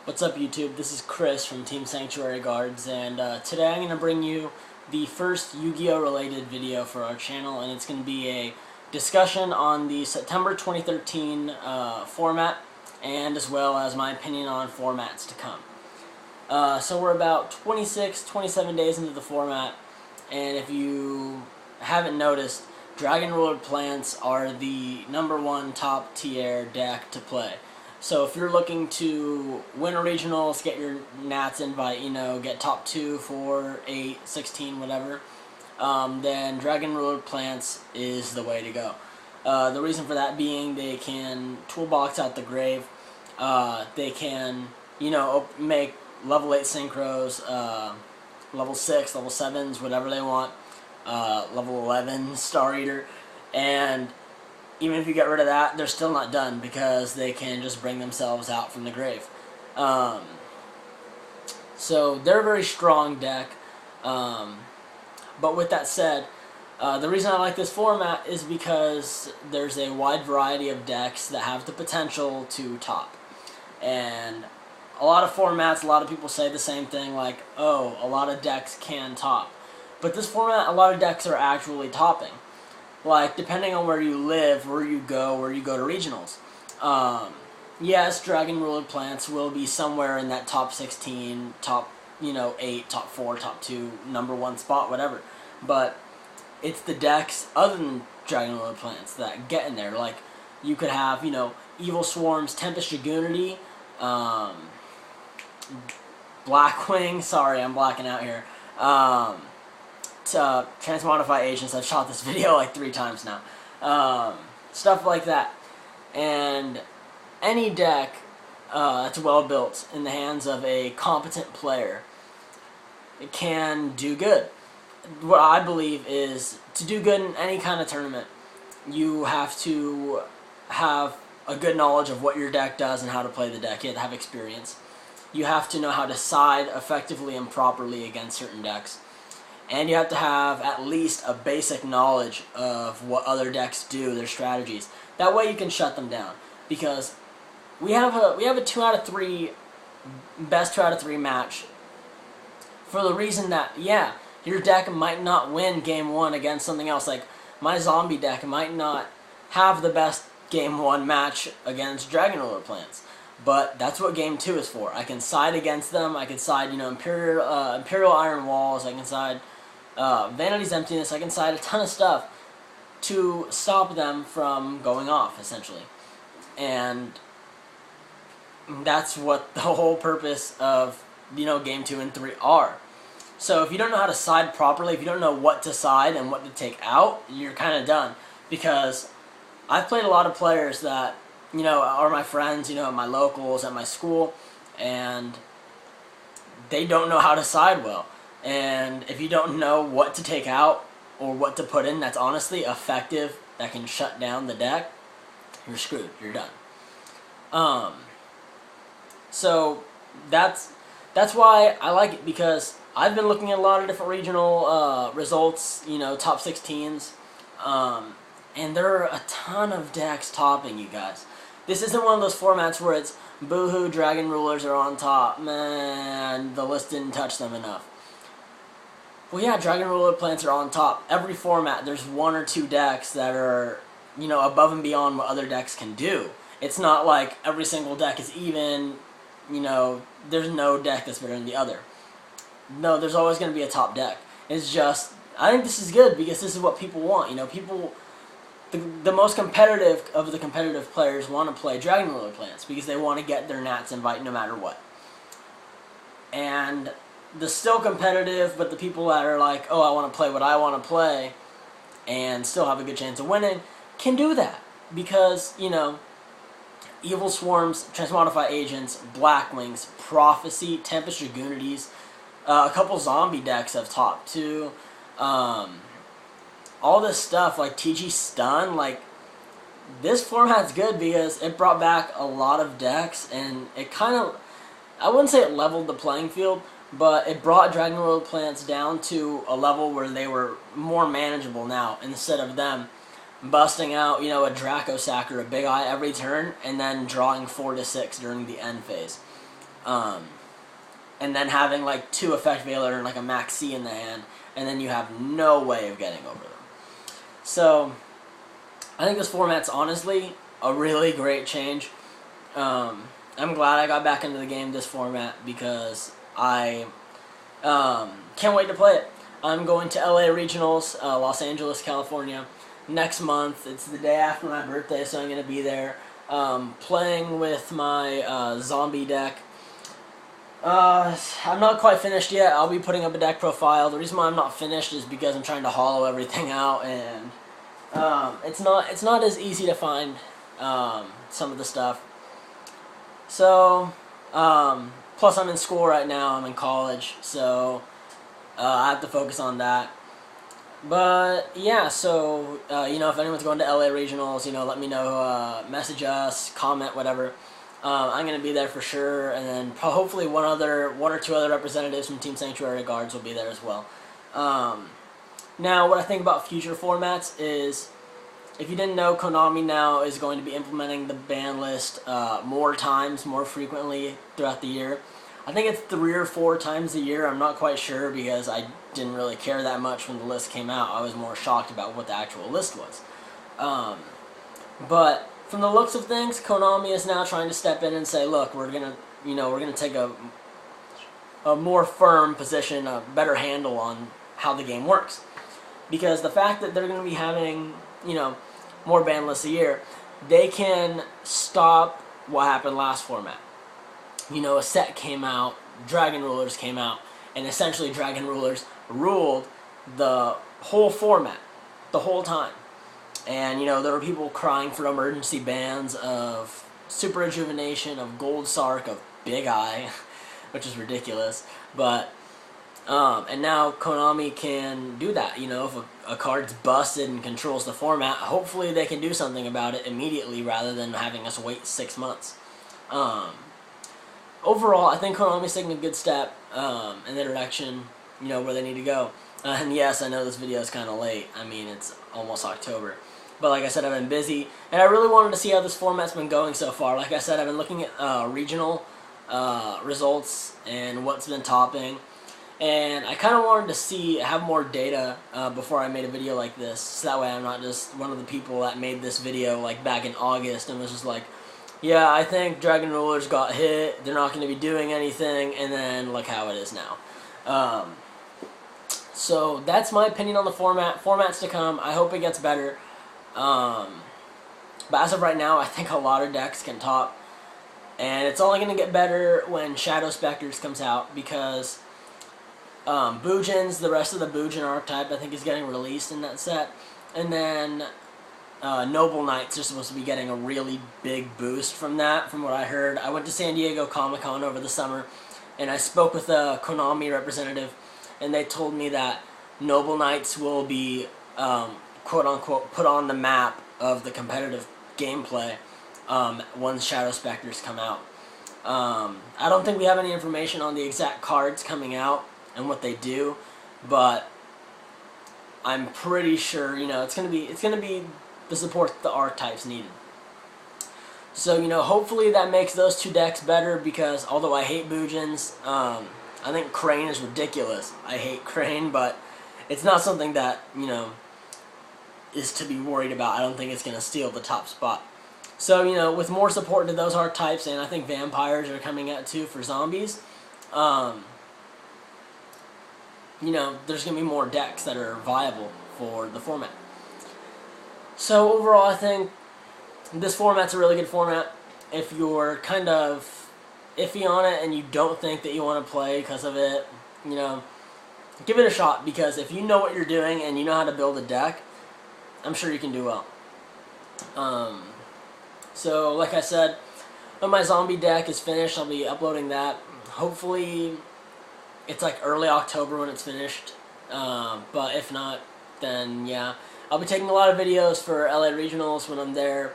What's up, YouTube? This is Chris from Team Sanctuary Guards, and today I'm going to bring you the first Yu-Gi-Oh! Related video for our channel, and it's going to be a discussion on the September 2013 format, and as well as my opinion on formats to come. So we're about 27 days into the format, and if you haven't noticed, Dragon Ruler Plants are the #1 top tier deck to play. So if you're looking to win regionals, get your Nats invite, get top 2, 4, 8, 16, whatever, then Dragon Ruler Plants is the way to go. The reason for that being they can toolbox out the grave. They can, make level 8 synchros, level 6, level 7s, whatever they want, level 11 Star Eater, and even if you get rid of that, they're still not done because they can just bring themselves out from the grave. So they're a very strong deck. But with that said, the reason I like this format is because there's a wide variety of decks that have the potential to top. And a lot of formats, a lot of people say the same thing, like, oh, a lot of decks can top. But this format, a lot of decks are actually topping. Like, depending on where you live, where you go to regionals. Yes, Dragon Ruler Plants will be somewhere in that top 16, top, 8, top 4, top 2, #1 spot, whatever. But it's the decks other than Dragon Ruler Plants that get in there. Like, you could have, Evil Swarms, Tempest Dragoonity, Blackwing, sorry, I'm blacking out here, Transmodify Agents. I've shot this video like 3 times now. Stuff like that. And any deck that's well built in the hands of a competent player, it can do good. What I believe is, to do good in any kind of tournament, you have to have a good knowledge of what your deck does and how to play the deck. You have to have experience. You have to know how to side effectively and properly against certain decks. And you have to have at least a basic knowledge of what other decks do, their strategies. That way you can shut them down. Because we have a 2 out of 3, best 2 out of 3 match, for the reason that, yeah, your deck might not win game 1 against something else. Like, my zombie deck might not have the best game 1 match against Dragon Ruler Plants. But that's what game 2 is for. I can side against them. I can side, Imperial Iron Walls. I can side Vanity's Emptiness. I can side a ton of stuff to stop them from going off, essentially. And that's what the whole purpose of, game 2 and 3 are. So if you don't know how to side properly, if you don't know what to side and what to take out, you're kind of done. Because I've played a lot of players that, are my friends, at my locals, at my school, and they don't know how to side well. And if you don't know what to take out or what to put in that's honestly effective, that can shut down the deck, you're screwed. You're done. So that's why I like it, because I've been looking at a lot of different regional results, top 16s, and there are a ton of decks topping, you guys. This isn't one of those formats where it's, boohoo, Dragon Rulers are on top, man, the list didn't touch them enough. Well, yeah, Dragon Ruler Plants are on top. Every format, there's 1 or 2 decks that are, above and beyond what other decks can do. It's not like every single deck is even, there's no deck that's better than the other. No, there's always going to be a top deck. It's just, I think this is good because this is what people want. People, the most competitive of the competitive players want to play Dragon Ruler Plants because they want to get their Nats invite no matter what. And the still competitive, but the people that are like, oh, I want to play what I want to play and still have a good chance of winning, can do that. Because, Evil Swarms, Transmodify Agents, Blackwings, Prophecy, Tempest Dragoonities, a couple zombie decks have topped too. All this stuff, like TG Stun, like, this format's good because it brought back a lot of decks, and it kind of, I wouldn't say it leveled the playing field, but it brought Dragon Ruler Plants down to a level where they were more manageable now, instead of them busting out, a Draco Sack or a Big Eye every turn, and then drawing 4 to 6 during the end phase. and then having like 2 effect Veiler and like a Max C in the hand, and then you have no way of getting over them. So I think this format's honestly a really great change. I'm glad I got back into the game this format because I can't wait to play it. I'm going to LA Regionals, Los Angeles, California, next month. It's the day after my birthday, so I'm going to be there playing with my zombie deck. I'm not quite finished yet. I'll be putting up a deck profile. The reason why I'm not finished is because I'm trying to hollow everything out, and it's not as easy to find some of the stuff. So, plus I'm in school right now. I'm in college, so I have to focus on that. But yeah, so if anyone's going to LA Regionals, let me know. Message us, comment, whatever. I'm gonna be there for sure, and then hopefully one or two other representatives from Team Sanctuary Guards will be there as well. Now, what I think about future formats is, if you didn't know, Konami now is going to be implementing the ban list more frequently throughout the year. I think it's 3 or 4 times a year. I'm not quite sure because I didn't really care that much when the list came out. I was more shocked about what the actual list was. But from the looks of things, Konami is now trying to step in and say, look, we're gonna take a more firm position, a better handle on how the game works. Because the fact that they're going to be having, more ban lists a year, they can stop what happened last format. A set came out, Dragon Rulers came out, and essentially Dragon Rulers ruled the whole format, the whole time. And, there were people crying for emergency bans of Super Rejuvenation, of Gold Sark, of Big Eye, which is ridiculous. But, and now Konami can do that. If a card's busted and controls the format, hopefully they can do something about it immediately rather than having us wait 6 months. Overall, I think Konami's taking a good step in the direction, where they need to go. And yes, I know this video is kind of late. I mean, it's almost October. But like I said, I've been busy, and I really wanted to see how this format's been going so far. Like I said, I've been looking at regional results and what's been topping, and I kind of wanted to have more data before I made a video like this, so that way I'm not just one of the people that made this video like back in August and was just like, yeah, I think Dragon Rulers got hit, they're not going to be doing anything, and then look how it is now. So that's my opinion on the format. Formats to come. I hope it gets better. But as of right now, I think a lot of decks can top, and it's only going to get better when Shadow Specters comes out, because Bujins, the rest of the Bujin archetype, I think is getting released in that set, and then Noble Knights are supposed to be getting a really big boost from that, from what I heard. I went to San Diego Comic-Con over the summer, and I spoke with a Konami representative, and they told me that Noble Knights will be quote-unquote put on the map of the competitive gameplay once Shadow Specters come out. I don't think we have any information on the exact cards coming out and what they do, but I'm pretty sure it's gonna be the support the archetypes needed. So hopefully that makes those 2 decks better, because although I hate Bujins, I think Crane is ridiculous. I hate Crane, but it's not something that is to be worried about. I don't think it's going to steal the top spot. So, with more support to those archetypes, and I think vampires are coming out too for zombies, there's going to be more decks that are viable for the format. So, overall, I think this format's a really good format. If you're kind of iffy on it and you don't think that you want to play because of it, give it a shot, because if you know what you're doing and you know how to build a deck, I'm sure you can do well. So, like I said, when my zombie deck is finished, I'll be uploading that. Hopefully, it's like early October when it's finished. But if not, then yeah. I'll be taking a lot of videos for LA Regionals when I'm there.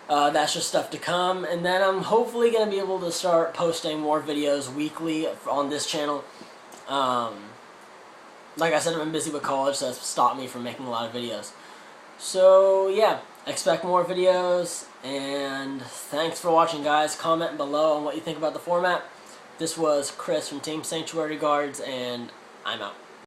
That's just stuff to come. And then I'm hopefully going to be able to start posting more videos weekly on this channel. Like I said, I've been busy with college, so that's stopped me from making a lot of videos. So, yeah, expect more videos, and thanks for watching, guys. Comment below on what you think about the format. If This was Chris from Team Sanctuary Guards, and I'm out.